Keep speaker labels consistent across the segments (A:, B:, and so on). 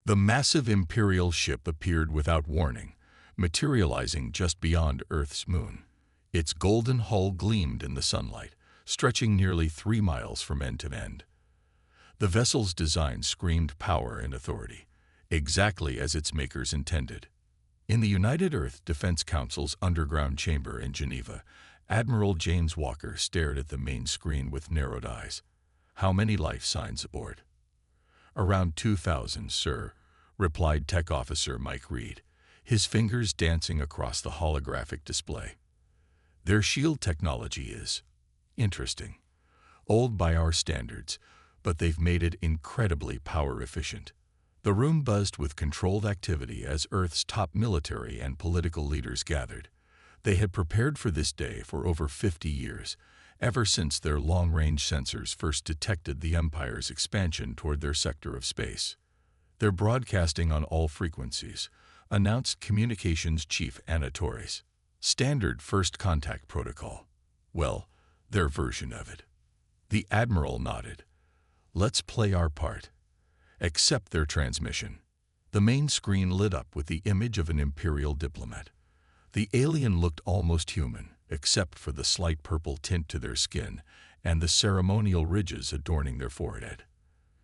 A: The massive Imperial ship appeared without warning, materializing just beyond Earth's moon. Its golden hull gleamed in the sunlight, stretching nearly 3 miles from end to end. The vessel's design screamed power and authority, exactly as its makers intended. In the United Earth Defense Council's underground chamber in Geneva, Admiral James Walker stared at the main screen with narrowed eyes. "How many life signs aboard?" "Around 2,000, sir," replied Tech Officer Mike Reed, his fingers dancing across the holographic display. "Their shield technology is interesting. Old by our standards, but they've made it incredibly power efficient." The room buzzed with controlled activity as Earth's top military and political leaders gathered. They had prepared for this day for over 50 years, ever since their long-range sensors first detected the Empire's expansion toward their sector of space. "They're broadcasting on all frequencies," announced Communications Chief Anna Torres. "Standard first contact protocol." "Well, their version of it." The Admiral nodded. "Let's play our part." "Accept their transmission." The main screen lit up with the image of an Imperial diplomat. The alien looked almost human, except for the slight purple tint to their skin and the ceremonial ridges adorning their forehead.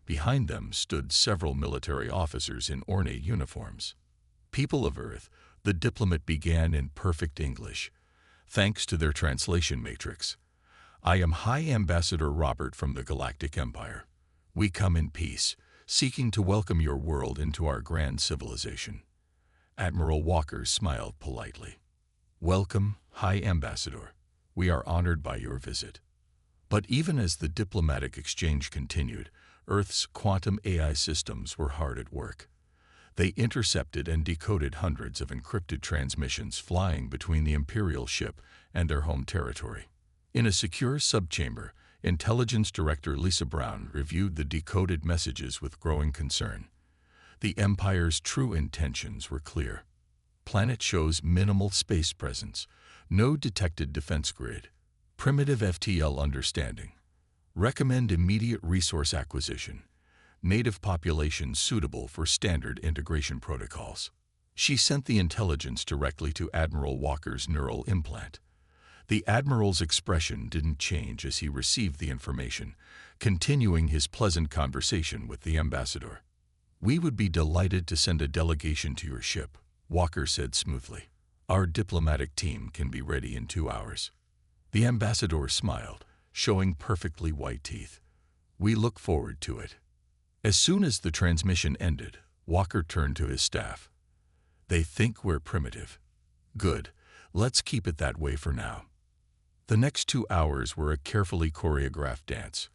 A: Behind them stood several military officers in ornate uniforms. "People of Earth," the diplomat began in perfect English, thanks to their translation matrix. "I am High Ambassador Robert from the Galactic Empire. We come in peace, seeking to welcome your world into our grand civilization." Admiral Walker smiled politely. "Welcome, High Ambassador. We are honored by your visit." But even as the diplomatic exchange continued, Earth's quantum AI systems were hard at work. They intercepted and decoded hundreds of encrypted transmissions flying between the Imperial ship and their home territory. In a secure subchamber, Intelligence Director Lisa Brown reviewed the decoded messages with growing concern. The Empire's true intentions were clear. Planet shows minimal space presence, no detected defense grid, primitive FTL understanding. Recommend immediate resource acquisition. Native population suitable for standard integration protocols. She sent the intelligence directly to Admiral Walker's neural implant. The Admiral's expression didn't change as he received the information, continuing his pleasant conversation with the ambassador. "We would be delighted to send a delegation to your ship," Walker said smoothly. "Our diplomatic team can be ready in 2 hours." The ambassador smiled, showing perfectly white teeth. "We look forward to it." As soon as the transmission ended, Walker turned to his staff. "They think we're primitive. Good. Let's keep it that way for now." The next 2 hours were a carefully choreographed dance.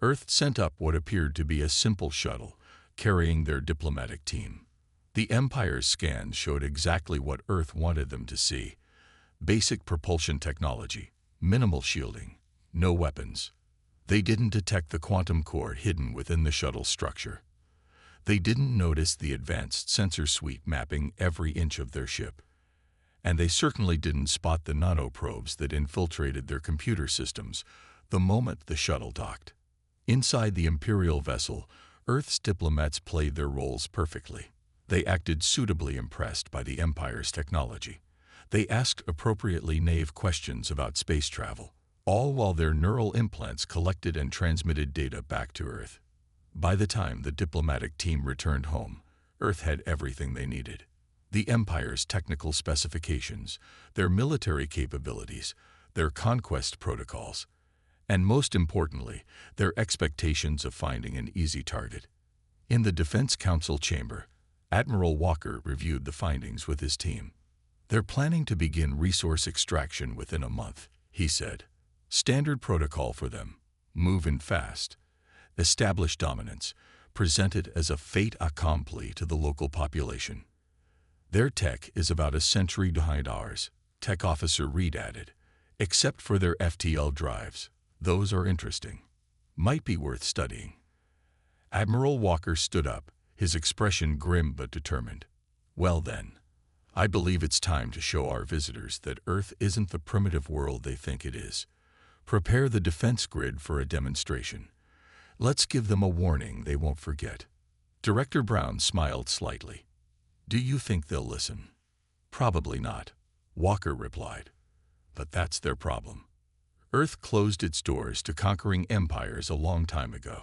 A: Earth sent up what appeared to be a simple shuttle, carrying their diplomatic team. The Empire's scans showed exactly what Earth wanted them to see: basic propulsion technology, minimal shielding, no weapons. They didn't detect the quantum core hidden within the shuttle structure. They didn't notice the advanced sensor suite mapping every inch of their ship. And they certainly didn't spot the nanoprobes that infiltrated their computer systems the moment the shuttle docked. Inside the Imperial vessel, Earth's diplomats played their roles perfectly. They acted suitably impressed by the Empire's technology. They asked appropriately naive questions about space travel, all while their neural implants collected and transmitted data back to Earth. By the time the diplomatic team returned home, Earth had everything they needed: the Empire's technical specifications, their military capabilities, their conquest protocols, and most importantly, their expectations of finding an easy target. In the Defense Council chamber, Admiral Walker reviewed the findings with his team. "They're planning to begin resource extraction within a month," he said. "Standard protocol for them: move in fast, establish dominance, present it as a fait accompli to the local population." "Their tech is about a century behind ours," Tech Officer Reed added, "except for their FTL drives. Those are interesting. Might be worth studying." Admiral Walker stood up, his expression grim but determined. "Well then, I believe it's time to show our visitors that Earth isn't the primitive world they think it is. Prepare the defense grid for a demonstration. Let's give them a warning they won't forget." Director Brown smiled slightly. Do you think they'll listen? Probably not, Walker replied. But that's their problem. Earth closed its doors to conquering empires a long time ago.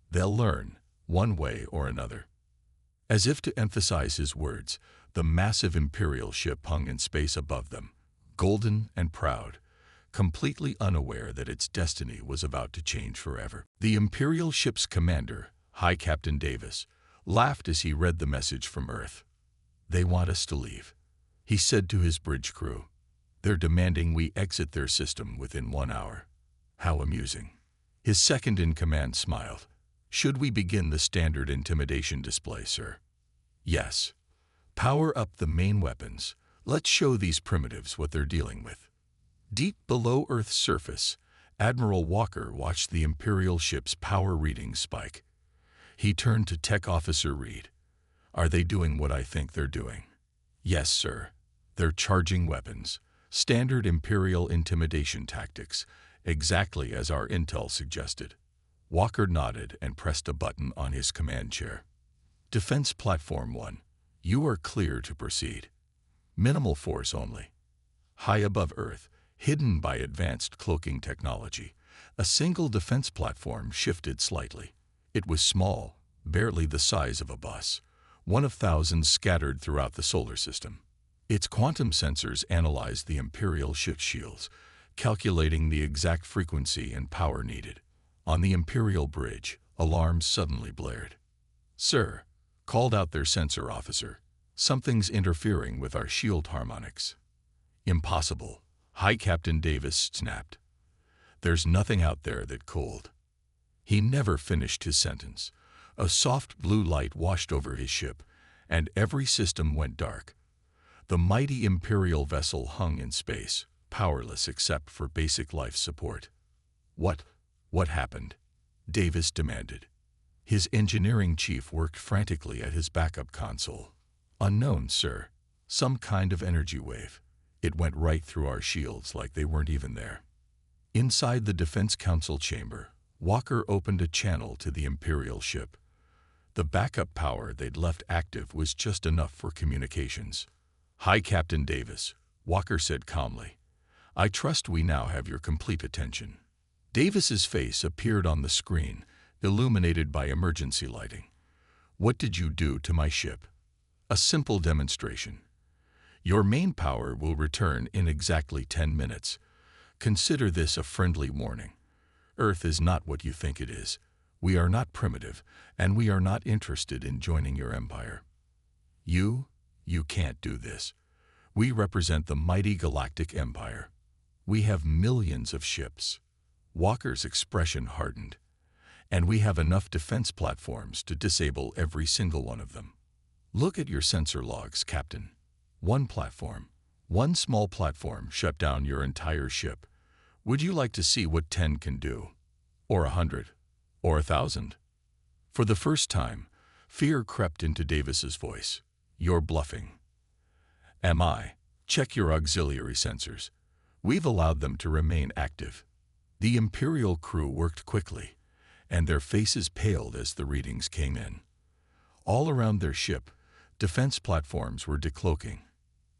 A: They'll learn, one way or another. As if to emphasize his words, the massive Imperial ship hung in space above them, golden and proud, completely unaware that its destiny was about to change forever. The Imperial ship's commander, High Captain Davis, laughed as he read the message from Earth. They want us to leave, he said to his bridge crew. They're demanding we exit their system within 1 hour. How amusing. His second-in-command smiled. Should we begin the standard intimidation display, sir? Yes. Power up the main weapons. Let's show these primitives what they're dealing with. Deep below Earth's surface, Admiral Walker watched the Imperial ship's power readings spike. He turned to Tech Officer Reed. Are they doing what I think they're doing? Yes, sir. They're charging weapons. Standard Imperial intimidation tactics, exactly as our intel suggested. Walker nodded and pressed a button on his command chair. Defense Platform 1. You are clear to proceed. Minimal force only. High above Earth, hidden by advanced cloaking technology, a single defense platform shifted slightly. It was small, barely the size of a bus, one of thousands scattered throughout the solar system. Its quantum sensors analyzed the Imperial ship's shields, calculating the exact frequency and power needed. On the Imperial bridge, alarms suddenly blared. Sir, called out their sensor officer, something's interfering with our shield harmonics. Impossible, High Captain Davis snapped. There's nothing out there that cold. He never finished his sentence. A soft blue light washed over his ship, and every system went dark. The mighty Imperial vessel hung in space, powerless except for basic life support. What happened? Davis demanded. His engineering chief worked frantically at his backup console. Unknown, sir. Some kind of energy wave. It went right through our shields like they weren't even there. Inside the Defense Council chamber, Walker opened a channel to the Imperial ship. The backup power they'd left active was just enough for communications. High Captain Davis, Walker said calmly. I trust we now have your complete attention. Davis's face appeared on the screen, illuminated by emergency lighting. What did you do to my ship? A simple demonstration. Your main power will return in exactly 10 minutes. Consider this a friendly warning. Earth is not what you think it is. We are not primitive, and we are not interested in joining your empire. You can't do this. We represent the mighty Galactic Empire. We have millions of ships. Walker's expression hardened. And we have enough defense platforms to disable every single one of them. Look at your sensor logs, Captain. One small platform shut down your entire ship. Would you like to see what 10 can do? Or 100? Or 1,000? For the first time, fear crept into Davis's voice. You're bluffing. Am I? Check your auxiliary sensors. We've allowed them to remain active. The Imperial crew worked quickly, and their faces paled as the readings came in. All around their ship, defense platforms were decloaking.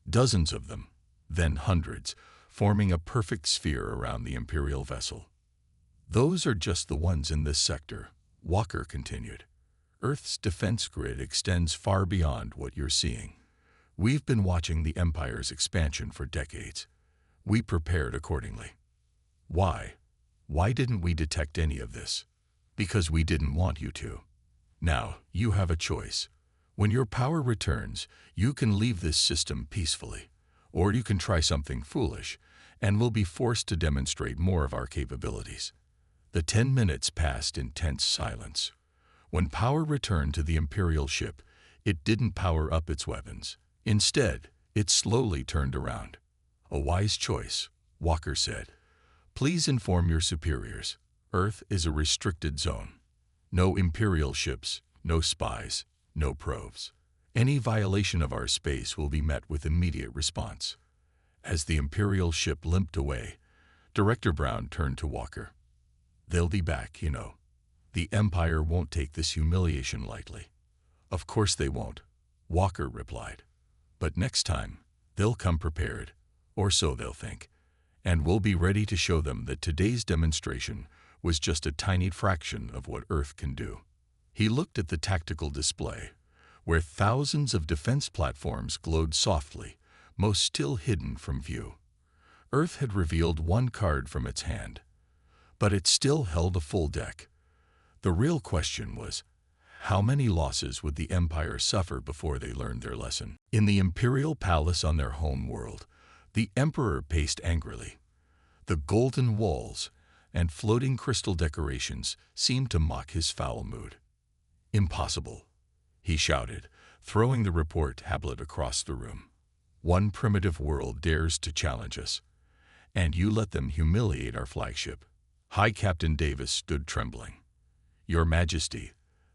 A: Dozens of them, then hundreds, forming a perfect sphere around the Imperial vessel. Those are just the ones in this sector, Walker continued. Earth's defense grid extends far beyond what you're seeing. We've been watching the Empire's expansion for decades. We prepared accordingly. Why? Why didn't we detect any of this? Because we didn't want you to. Now, you have a choice. When your power returns, you can leave this system peacefully, or you can try something foolish, and will be forced to demonstrate more of our capabilities. The 10 minutes passed in tense silence. When power returned to the Imperial ship, it didn't power up its weapons. Instead, it slowly turned around. A wise choice, Walker said. Please inform your superiors. Earth is a restricted zone. No Imperial ships, no spies, no probes. Any violation of our space will be met with immediate response. As the Imperial ship limped away, Director Brown turned to Walker. They'll be back, you know. The Empire won't take this humiliation lightly. Of course they won't, Walker replied. But next time, they'll come prepared, or so they'll think, and we'll be ready to show them that today's demonstration was just a tiny fraction of what Earth can do. He looked at the tactical display, where thousands of defense platforms glowed softly, most still hidden from view. Earth had revealed one card from its hand, but it still held a full deck. The real question was, how many losses would the Empire suffer before they learned their lesson? In the Imperial Palace on their home world, the Emperor paced angrily. The golden walls and floating crystal decorations seemed to mock his foul mood. "Impossible," he shouted, throwing the report tablet across the room. "One primitive world dares to challenge us, and you let them humiliate our flagship." High Captain Davis stood trembling. "Your Majesty,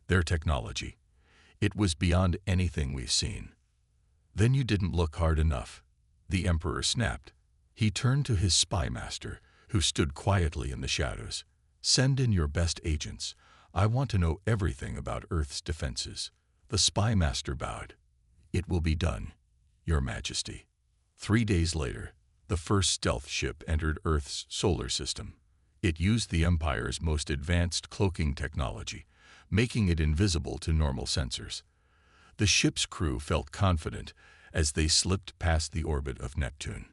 A: their technology, it was beyond anything we've seen." "Then you didn't look hard enough," the Emperor snapped. He turned to his spy master, who stood quietly in the shadows. "Send in your best agents. I want to know everything about Earth's defenses." The spy master bowed. "It will be done, Your Majesty." 3 days later, the first stealth ship entered Earth's solar system. It used the Empire's most advanced cloaking technology, making it invisible to normal sensors. The ship's crew felt confident as they slipped past the orbit of Neptune.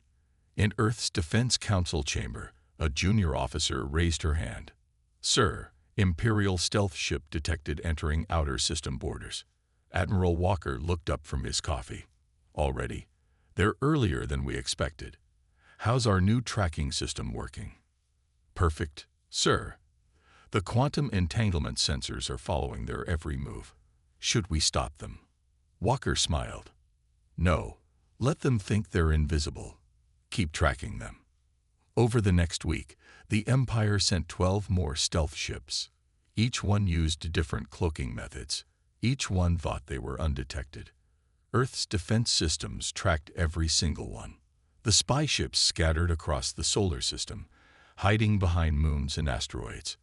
A: In Earth's Defense Council chamber, a junior officer raised her hand. "Sir, Imperial stealth ship detected entering outer system borders." Admiral Walker looked up from his coffee. "Already? They're earlier than we expected. How's our new tracking system working?" "Perfect, sir. The quantum entanglement sensors are following their every move." "Should we stop them?" Walker smiled. "No, let them think they're invisible. Keep tracking them." Over the next week, the Empire sent 12 more stealth ships. Each one used different cloaking methods. Each one thought they were undetected. Earth's defense systems tracked every single one. The spy ships scattered across the solar system, hiding behind moons and asteroids.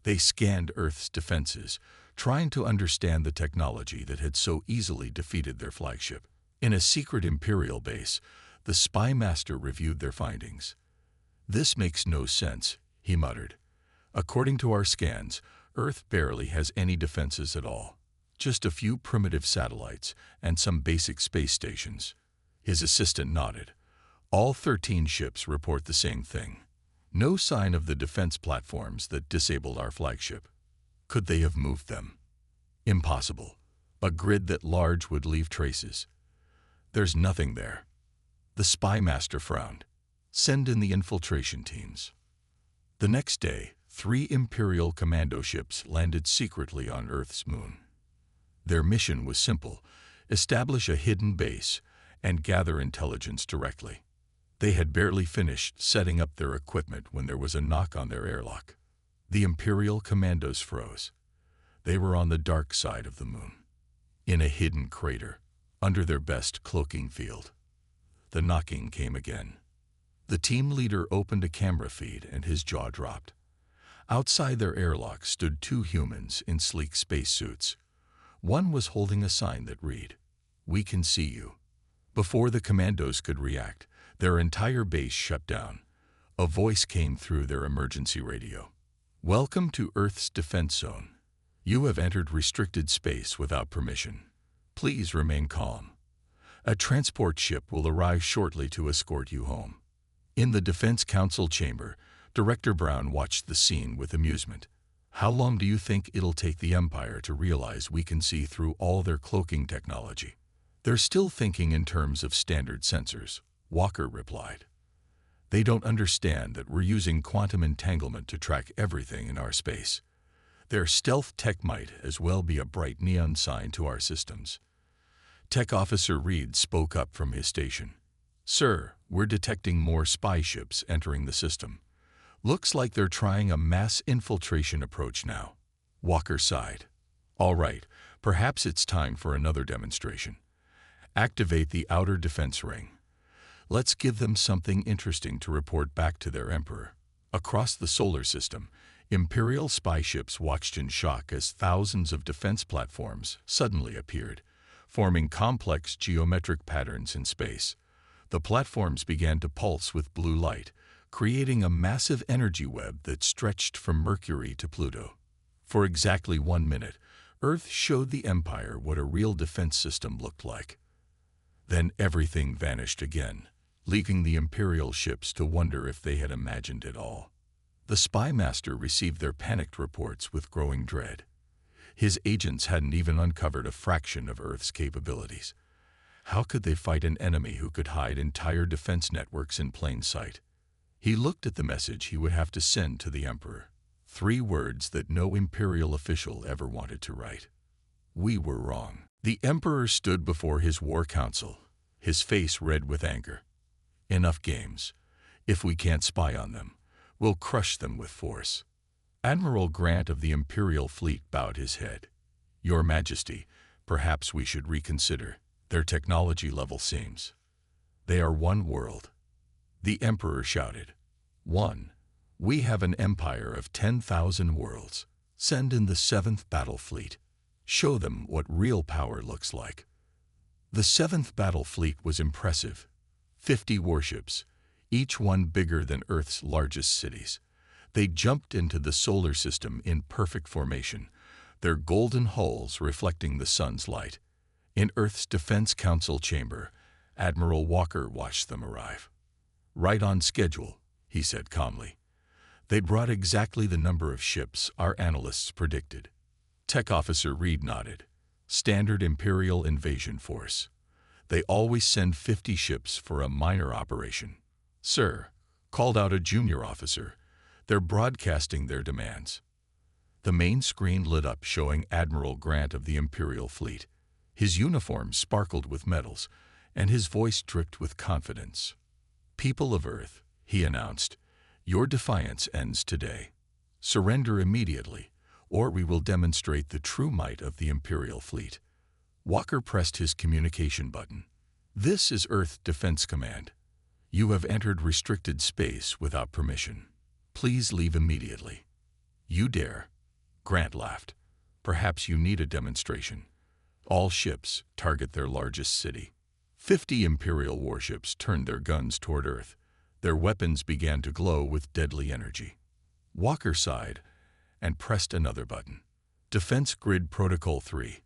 A: They scanned Earth's defenses, trying to understand the technology that had so easily defeated their flagship. In a secret Imperial base, the spy master reviewed their findings. "This makes no sense," he muttered. "According to our scans, Earth barely has any defenses at all. Just a few primitive satellites and some basic space stations." His assistant nodded. "All 13 ships report the same thing. No sign of the defense platforms that disabled our flagship. Could they have moved them?" "Impossible. A grid that large would leave traces." "There's nothing there." The spy master frowned. "Send in the infiltration teams." The next day, 3 Imperial commando ships landed secretly on Earth's moon. Their mission was simple: establish a hidden base and gather intelligence directly. They had barely finished setting up their equipment when there was a knock on their airlock. The Imperial commandos froze. They were on the dark side of the moon, in a hidden crater, under their best cloaking field. The knocking came again. The team leader opened a camera feed and his jaw dropped. Outside their airlock stood 2 humans in sleek spacesuits. One was holding a sign that read, "We can see you." Before the commandos could react, their entire base shut down. A voice came through their emergency radio. "Welcome to Earth's defense zone. You have entered restricted space without permission. Please remain calm. A transport ship will arrive shortly to escort you home." In the Defense Council chamber, Director Brown watched the scene with amusement. "How long do you think it'll take the Empire to realize we can see through all their cloaking technology?" "They're still thinking in terms of standard sensors," Walker replied. "They don't understand that we're using quantum entanglement to track everything in our space. Their stealth tech might as well be a bright neon sign to our systems." Tech Officer Reed spoke up from his station. "Sir, we're detecting more spy ships entering the system. Looks like they're trying a mass infiltration approach now." Walker sighed. "All right, perhaps it's time for another demonstration. Activate the outer defense ring. Let's give them something interesting to report back to their Emperor." Across the solar system, Imperial spy ships watched in shock as thousands of defense platforms suddenly appeared, forming complex geometric patterns in space. The platforms began to pulse with blue light, creating a massive energy web that stretched from Mercury to Pluto. For exactly 1 minute, Earth showed the Empire what a real defense system looked like. Then everything vanished again, leaving the Imperial ships to wonder if they had imagined it all. The spy master received their panicked reports with growing dread. His agents hadn't even uncovered a fraction of Earth's capabilities. How could they fight an enemy who could hide entire defense networks in plain sight? He looked at the message he would have to send to the Emperor. 3 words that no Imperial official ever wanted to write. We were wrong. The Emperor stood before his war council, his face red with anger. Enough games. If we can't spy on them, we'll crush them with force. Admiral Grant of the Imperial fleet bowed his head. Your Majesty, perhaps we should reconsider. Their technology level seems. They are one world. The Emperor shouted. 1. We have an empire of 10,000 worlds. Send in the 7th Battle Fleet. Show them what real power looks like. The 7th Battle Fleet was impressive. 50 warships, each one bigger than Earth's largest cities. They jumped into the solar system in perfect formation, their golden hulls reflecting the sun's light. In Earth's Defense Council chamber, Admiral Walker watched them arrive. Right on schedule, he said calmly. They'd brought exactly the number of ships our analysts predicted. Tech Officer Reed nodded. Standard Imperial invasion force. They always send 50 ships for a minor operation. Sir, called out a junior officer. They're broadcasting their demands. The main screen lit up showing Admiral Grant of the Imperial fleet. His uniform sparkled with medals, and his voice dripped with confidence. People of Earth, he announced, your defiance ends today. Surrender immediately, or we will demonstrate the true might of the Imperial fleet. Walker pressed his communication button. This is Earth Defense Command. You have entered restricted space without permission. Please leave immediately. You dare? Grant laughed. Perhaps you need a demonstration. All ships target their largest city. 50 Imperial warships turned their guns toward Earth. Their weapons began to glow with deadly energy. Walker sighed and pressed another button. Defense Grid Protocol 3.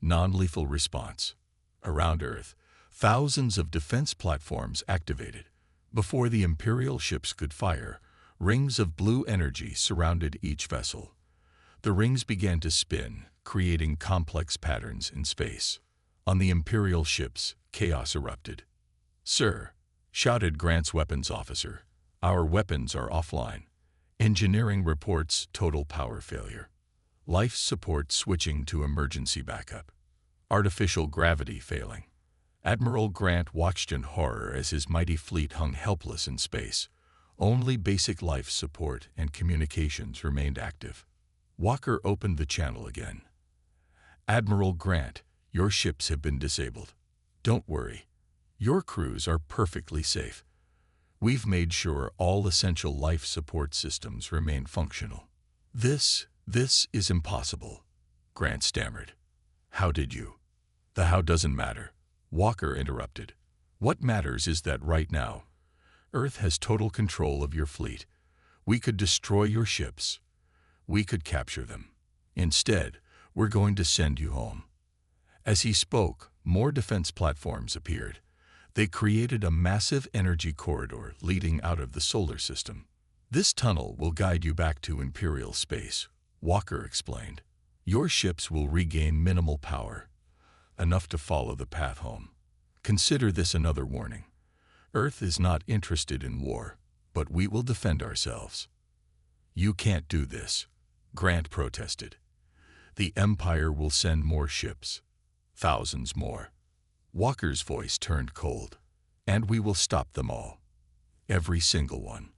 A: Non-lethal response. Around Earth, thousands of defense platforms activated. Before the Imperial ships could fire, rings of blue energy surrounded each vessel. The rings began to spin, creating complex patterns in space. On the Imperial ships, chaos erupted. Sir, shouted Grant's weapons officer, our weapons are offline. Engineering reports total power failure. Life support switching to emergency backup. Artificial gravity failing. Admiral Grant watched in horror as his mighty fleet hung helpless in space. Only basic life support and communications remained active. Walker opened the channel again. Admiral Grant, your ships have been disabled. Don't worry. Your crews are perfectly safe. We've made sure all essential life support systems remain functional. This is impossible, Grant stammered. How did you? The how doesn't matter, Walker interrupted. What matters is that right now, Earth has total control of your fleet. We could destroy your ships. We could capture them. Instead, we're going to send you home. As he spoke, more defense platforms appeared. They created a massive energy corridor leading out of the solar system. This tunnel will guide you back to Imperial space, Walker explained. Your ships will regain minimal power, enough to follow the path home. Consider this another warning. Earth is not interested in war, but we will defend ourselves. You can't do this, Grant protested. The Empire will send more ships, thousands more. Walker's voice turned cold. And we will stop them all. Every single one.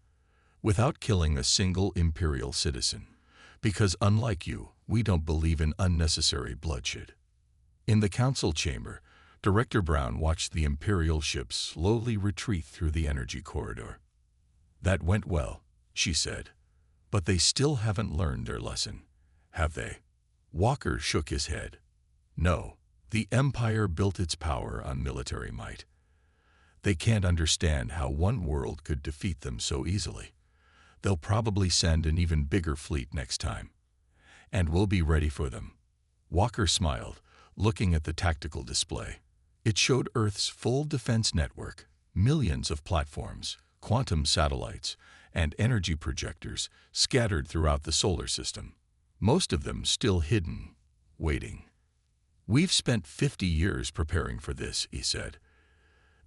A: Without killing a single Imperial citizen. Because unlike you, we don't believe in unnecessary bloodshed. In the council chamber, Director Brown watched the Imperial ships slowly retreat through the energy corridor. That went well, she said. But they still haven't learned their lesson, have they? Walker shook his head. No, the Empire built its power on military might. They can't understand how one world could defeat them so easily. They'll probably send an even bigger fleet next time. And we'll be ready for them. Walker smiled, looking at the tactical display. It showed Earth's full defense network, millions of platforms, quantum satellites, and energy projectors scattered throughout the solar system. Most of them still hidden, waiting. We've spent 50 years preparing for this, he said.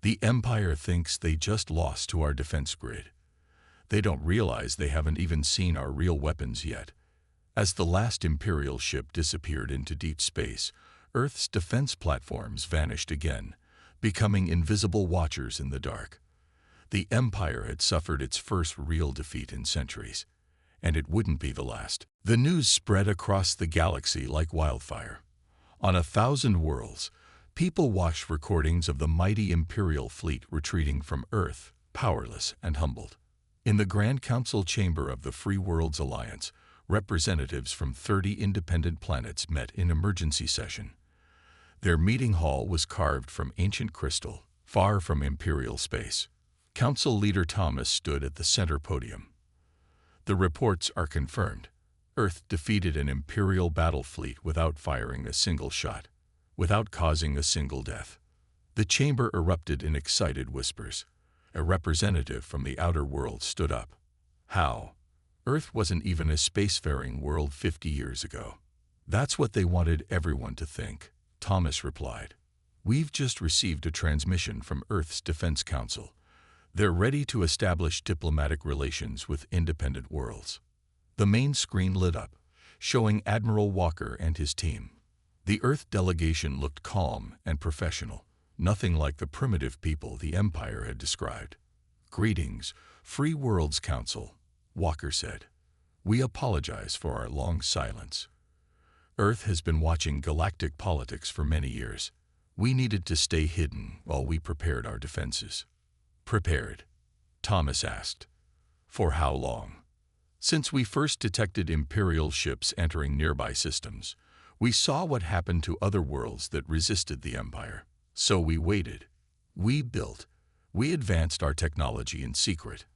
A: The Empire thinks they just lost to our defense grid. They don't realize they haven't even seen our real weapons yet. As the last Imperial ship disappeared into deep space, Earth's defense platforms vanished again, becoming invisible watchers in the dark. The Empire had suffered its first real defeat in centuries, and it wouldn't be the last. The news spread across the galaxy like wildfire. On 1,000 worlds, people watched recordings of the mighty Imperial fleet retreating from Earth, powerless and humbled. In the Grand Council chamber of the Free Worlds Alliance, representatives from 30 independent planets met in emergency session. Their meeting hall was carved from ancient crystal, far from Imperial space. Council leader Thomas stood at the center podium. The reports are confirmed. Earth defeated an Imperial battle fleet without firing a single shot, without causing a single death. The chamber erupted in excited whispers. A representative from the outer world stood up. How? Earth wasn't even a spacefaring world 50 years ago. That's what they wanted everyone to think, Thomas replied. We've just received a transmission from Earth's Defense Council. They're ready to establish diplomatic relations with independent worlds. The main screen lit up, showing Admiral Walker and his team. The Earth delegation looked calm and professional, nothing like the primitive people the Empire had described. Greetings, Free Worlds Council, Walker said. We apologize for our long silence. Earth has been watching galactic politics for many years. We needed to stay hidden while we prepared our defenses. Prepared? Thomas asked. For how long? Since we first detected Imperial ships entering nearby systems, we saw what happened to other worlds that resisted the Empire. So we waited. We built. We advanced our technology in secret.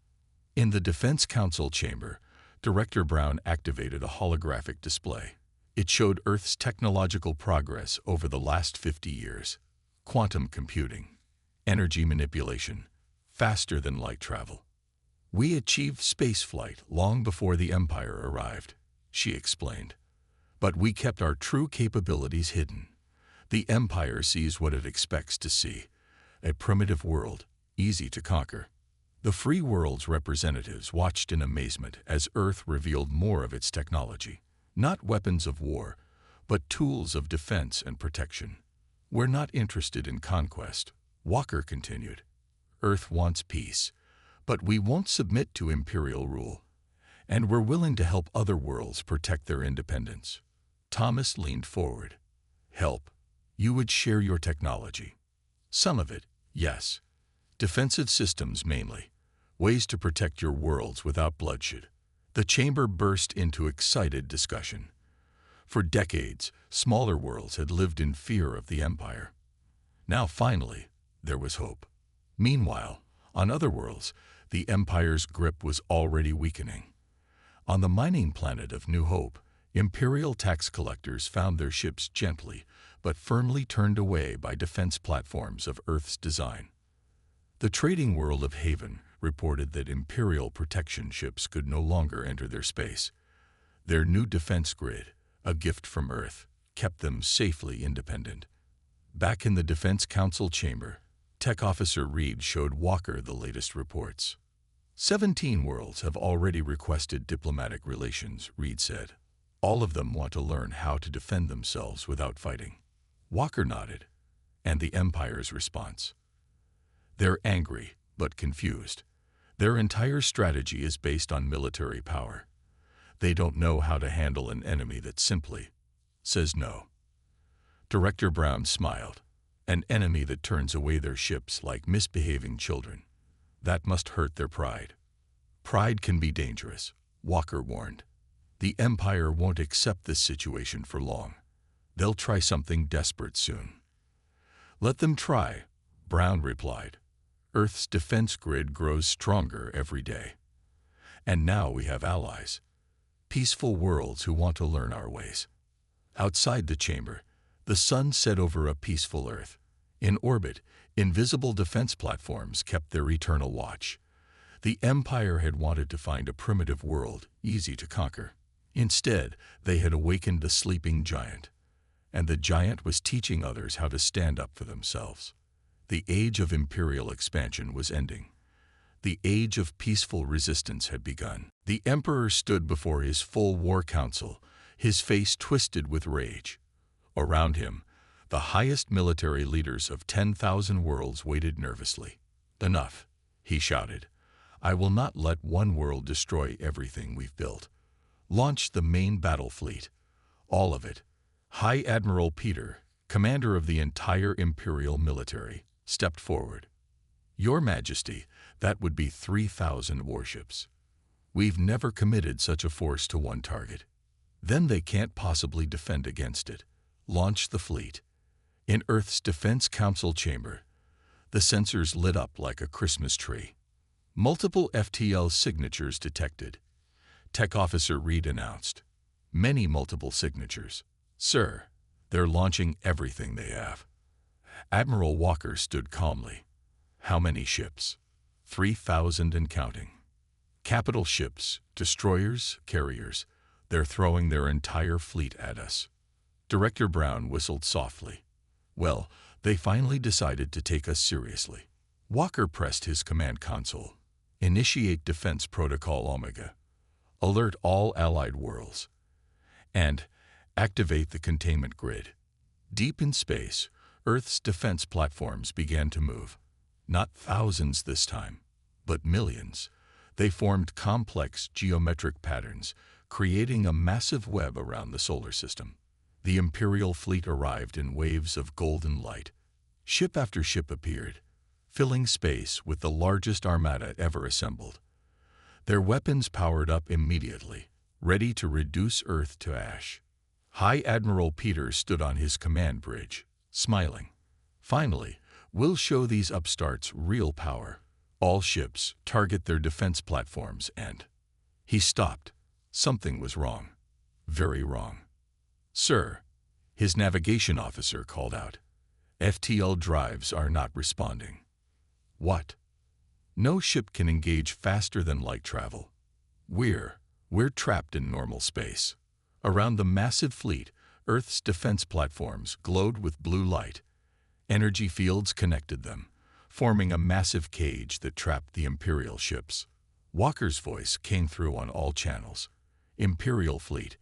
A: In the Defense Council chamber, Director Brown activated a holographic display. It showed Earth's technological progress over the last 50 years. Quantum computing, energy manipulation, faster than light travel. We achieved spaceflight long before the Empire arrived, she explained. But we kept our true capabilities hidden. The Empire sees what it expects to see, a primitive world, easy to conquer. The Free World's representatives watched in amazement as Earth revealed more of its technology. Not weapons of war, but tools of defense and protection. We're not interested in conquest, Walker continued. Earth wants peace, but we won't submit to Imperial rule. And we're willing to help other worlds protect their independence. Thomas leaned forward. Help. You would share your technology. Some of it, yes. Defensive systems mainly. Ways to protect your worlds without bloodshed. The chamber burst into excited discussion. For decades, smaller worlds had lived in fear of the Empire. Now finally, there was hope. Meanwhile, on other worlds, the Empire's grip was already weakening. On the mining planet of New Hope, Imperial tax collectors found their ships gently but firmly turned away by defense platforms of Earth's design. The trading world of Haven reported that Imperial protection ships could no longer enter their space. Their new defense grid, a gift from Earth, kept them safely independent. Back in the Defense Council chamber, Tech Officer Reed showed Walker the latest reports. 17 worlds have already requested diplomatic relations, Reed said. All of them want to learn how to defend themselves without fighting. Walker nodded. And the Empire's response? They're angry, but confused. Their entire strategy is based on military power. They don't know how to handle an enemy that simply says no. Director Brown smiled. An enemy that turns away their ships like misbehaving children. That must hurt their pride. Pride can be dangerous, Walker warned. The Empire won't accept this situation for long. They'll try something desperate soon. Let them try, Brown replied. Earth's defense grid grows stronger every day. And now we have allies. Peaceful worlds who want to learn our ways. Outside the chamber, the sun set over a peaceful Earth. In orbit, invisible defense platforms kept their eternal watch. The Empire had wanted to find a primitive world, easy to conquer. Instead, they had awakened the sleeping giant. And the giant was teaching others how to stand up for themselves. The age of imperial expansion was ending. The age of peaceful resistance had begun. The Emperor stood before his full war council, his face twisted with rage. Around him, the highest military leaders of 10,000 worlds waited nervously. Enough, he shouted. I will not let one world destroy everything we've built. Launch the main battle fleet. All of it. High Admiral Peter, commander of the entire Imperial military, stepped forward. Your Majesty, that would be 3,000 warships. We've never committed such a force to one target. Then they can't possibly defend against it. Launch the fleet. In Earth's Defense Council chamber, the sensors lit up like a Christmas tree. Multiple FTL signatures detected. Tech Officer Reed announced. Many multiple signatures. Sir, they're launching everything they have. Admiral Walker stood calmly. How many ships? 3,000 and counting. Capital ships, destroyers, carriers. They're throwing their entire fleet at us. Director Brown whistled softly. Well, they finally decided to take us seriously. Walker pressed his command console. Initiate Defense Protocol Omega. Alert all allied worlds. And activate the containment grid. Deep in space, Earth's defense platforms began to move. Not thousands this time, but millions. They formed complex geometric patterns, creating a massive web around the solar system. The Imperial fleet arrived in waves of golden light. Ship after ship appeared, filling space with the largest armada ever assembled. Their weapons powered up immediately, ready to reduce Earth to ash. High Admiral Peter stood on his command bridge, smiling. Finally, we'll show these upstarts real power. All ships target their defense platforms and... He stopped. Something was wrong. Very wrong. Sir, his navigation officer called out. FTL drives are not responding. What? No ship can engage faster than light travel. We're trapped in normal space. Around the massive fleet, Earth's defense platforms glowed with blue light. Energy fields connected them, forming a massive cage that trapped the Imperial ships. Walker's voice came through on all channels. Imperial fleet,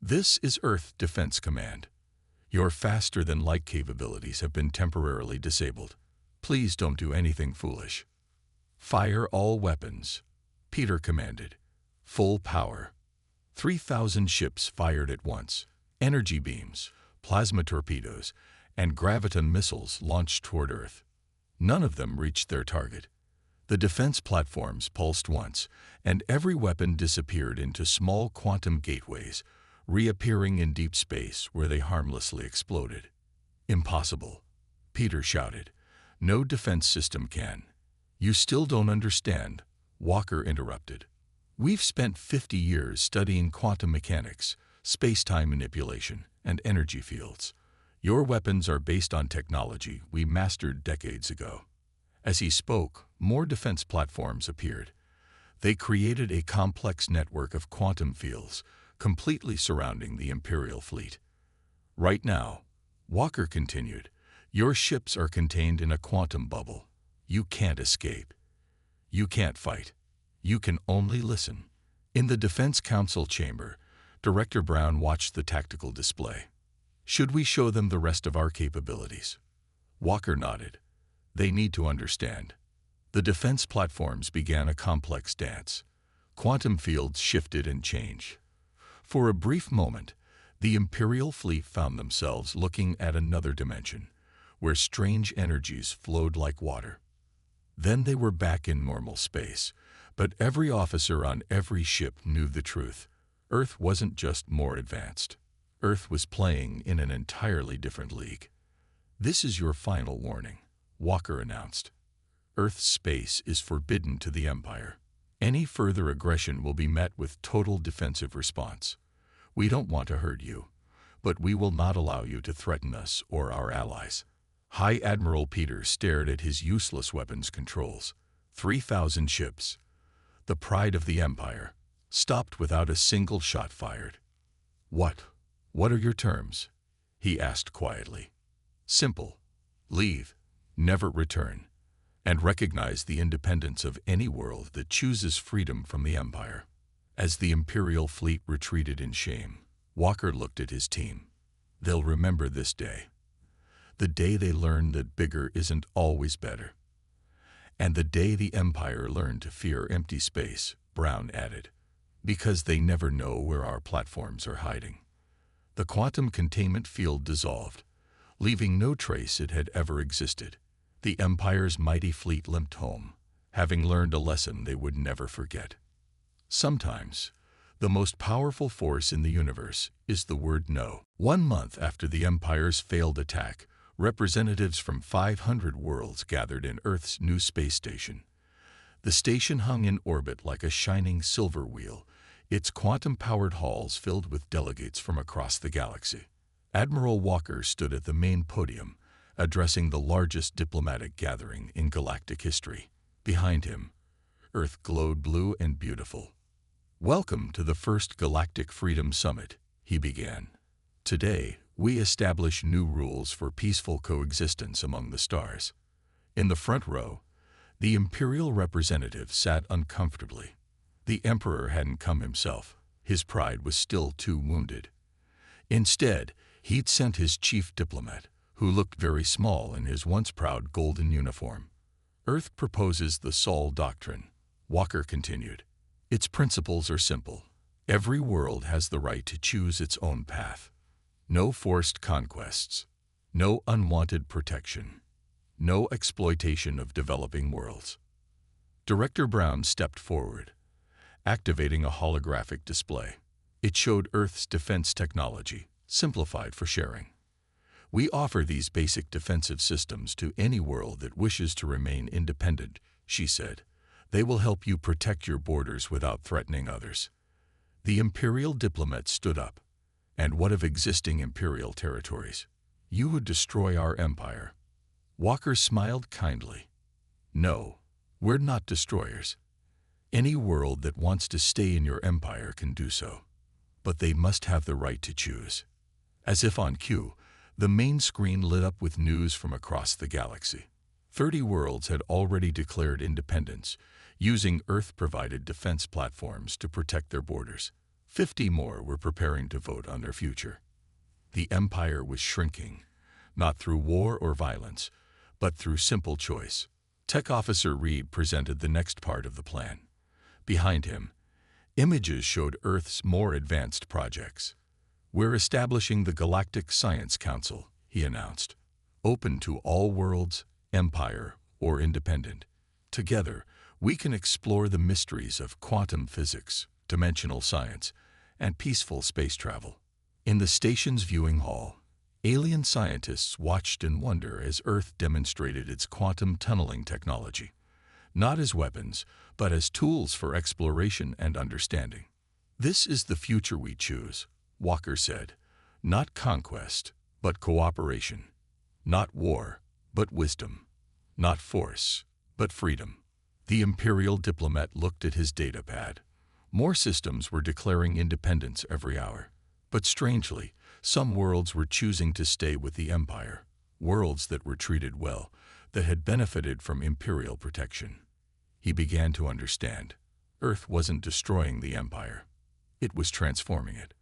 A: this is Earth Defense Command. Your faster-than-light capabilities have been temporarily disabled. Please don't do anything foolish. Fire all weapons, Peter commanded. Full power. 3,000 ships fired at once. Energy beams, plasma torpedoes, and graviton missiles launched toward Earth. None of them reached their target. The defense platforms pulsed once, and every weapon disappeared into small quantum gateways, reappearing in deep space where they harmlessly exploded. Impossible, Peter shouted. No defense system can. You still don't understand, Walker interrupted. We've spent 50 years studying quantum mechanics, space-time manipulation, and energy fields. Your weapons are based on technology we mastered decades ago. As he spoke, more defense platforms appeared. They created a complex network of quantum fields, completely surrounding the Imperial fleet. Right now, Walker continued, your ships are contained in a quantum bubble. You can't escape. You can't fight. You can only listen. In the Defense Council chamber, Director Brown watched the tactical display. Should we show them the rest of our capabilities? Walker nodded. They need to understand. The defense platforms began a complex dance. Quantum fields shifted and changed. For a brief moment, the Imperial fleet found themselves looking at another dimension, where strange energies flowed like water. Then they were back in normal space, But every officer on every ship knew the truth. Earth wasn't just more advanced. Earth was playing in an entirely different league. "This is your final warning," Walker announced. "Earth's space is forbidden to the Empire. Any further aggression will be met with total defensive response. We don't want to hurt you, but we will not allow you to threaten us or our allies." High Admiral Peters stared at his useless weapons controls. 3,000 ships, the pride of the Empire, stopped without a single shot fired. What are your terms?" he asked quietly. "Simple. Leave, never return, and recognize the independence of any world that chooses freedom from the Empire." As the Imperial fleet retreated in shame, Walker looked at his team. "They'll remember this day. The day they learned that bigger isn't always better. And the day the Empire learned to fear empty space," Brown added, "because they never know where our platforms are hiding." The quantum containment field dissolved, leaving no trace it had ever existed. The Empire's mighty fleet limped home, having learned a lesson they would never forget. Sometimes, the most powerful force in the universe is the word no. 1 month after the Empire's failed attack, representatives from 500 worlds gathered in Earth's new space station. The station hung in orbit like a shining silver wheel, its quantum-powered halls filled with delegates from across the galaxy. Admiral Walker stood at the main podium, addressing the largest diplomatic gathering in galactic history. Behind him, Earth glowed blue and beautiful. "Welcome to the first Galactic Freedom Summit," he began. "Today, we establish new rules for peaceful coexistence among the stars." In the front row, the Imperial representative sat uncomfortably. The Emperor hadn't come himself. His pride was still too wounded. Instead, he'd sent his chief diplomat, who looked very small in his once proud golden uniform. "Earth proposes the Sol Doctrine," Walker continued. "Its principles are simple. Every world has the right to choose its own path. No forced conquests, no unwanted protection, no exploitation of developing worlds." Director Brown stepped forward, activating a holographic display. It showed Earth's defense technology, simplified for sharing. "We offer these basic defensive systems to any world that wishes to remain independent," she said. "They will help you protect your borders without threatening others." The Imperial diplomat stood up. "And what of existing Imperial territories? You would destroy our empire." Walker smiled kindly. "No, we're not destroyers. Any world that wants to stay in your empire can do so. But they must have the right to choose." As if on cue, the main screen lit up with news from across the galaxy. 30 worlds had already declared independence, using Earth-provided defense platforms to protect their borders. 50 more were preparing to vote on their future. The Empire was shrinking, not through war or violence, but through simple choice. Tech Officer Reed presented the next part of the plan. Behind him, images showed Earth's more advanced projects. "We're establishing the Galactic Science Council," he announced, "open to all worlds, empire, or independent. Together, we can explore the mysteries of quantum physics, dimensional science, and peaceful space travel." In the station's viewing hall, alien scientists watched in wonder as Earth demonstrated its quantum tunneling technology, not as weapons, but as tools for exploration and understanding. "This is the future we choose," Walker said. "Not conquest, but cooperation. Not war, but wisdom. Not force, but freedom." The Imperial diplomat looked at his data pad. More systems were declaring independence every hour. But strangely, some worlds were choosing to stay with the Empire, worlds that were treated well, that had benefited from Imperial protection. He began to understand. Earth wasn't destroying the Empire. It was transforming it.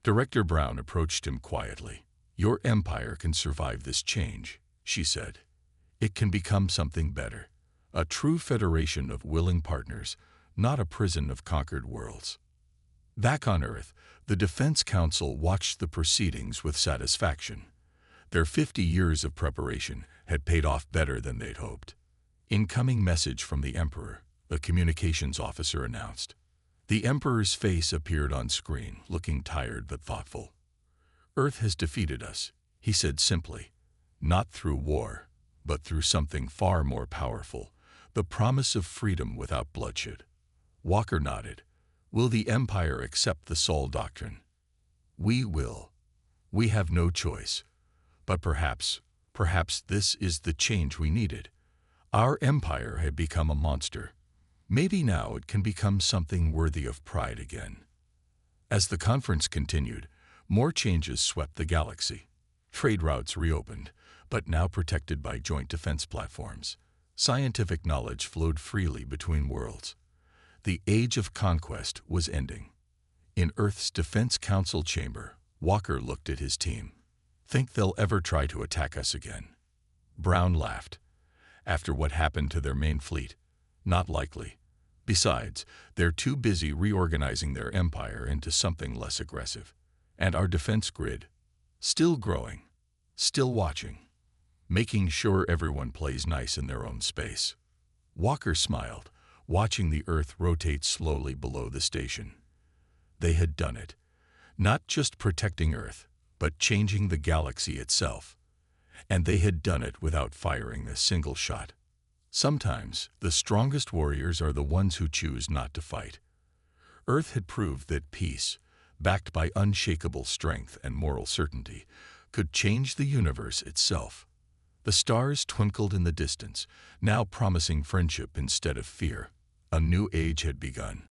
A: Director Brown approached him quietly. "Your Empire can survive this change," she said. "It can become something better. A true federation of willing partners, not a prison of conquered worlds." Back on Earth, the Defense Council watched the proceedings with satisfaction. Their 50 years of preparation had paid off better than they'd hoped. Incoming message from the Emperor. a communications officer announced. The Emperor's face appeared on screen, looking tired but thoughtful. "Earth has defeated us," he said simply. "Not through war, but through something far more powerful, the promise of freedom without bloodshed." Walker nodded. "Will the Empire accept the Sol Doctrine?" "We will. We have no choice. But perhaps this is the change we needed. Our empire had become a monster. Maybe now it can become something worthy of pride again." As the conference continued, more changes swept the galaxy. Trade routes reopened, but now protected by joint defense platforms. Scientific knowledge flowed freely between worlds. The age of conquest was ending. In Earth's Defense Council chamber, Walker looked at his team. "Think they'll ever try to attack us again?" Brown laughed. "After what happened to their main fleet, not likely. Besides, they're too busy reorganizing their empire into something less aggressive. And our defense grid, still growing, still watching, making sure everyone plays nice in their own space." Walker smiled, watching the Earth rotate slowly below the station. They had done it. Not just protecting Earth, but changing the galaxy itself. And they had done it without firing a single shot. Sometimes, the strongest warriors are the ones who choose not to fight. Earth had proved that peace, backed by unshakable strength and moral certainty, could change the universe itself. The stars twinkled in the distance, now promising friendship instead of fear. A new age had begun.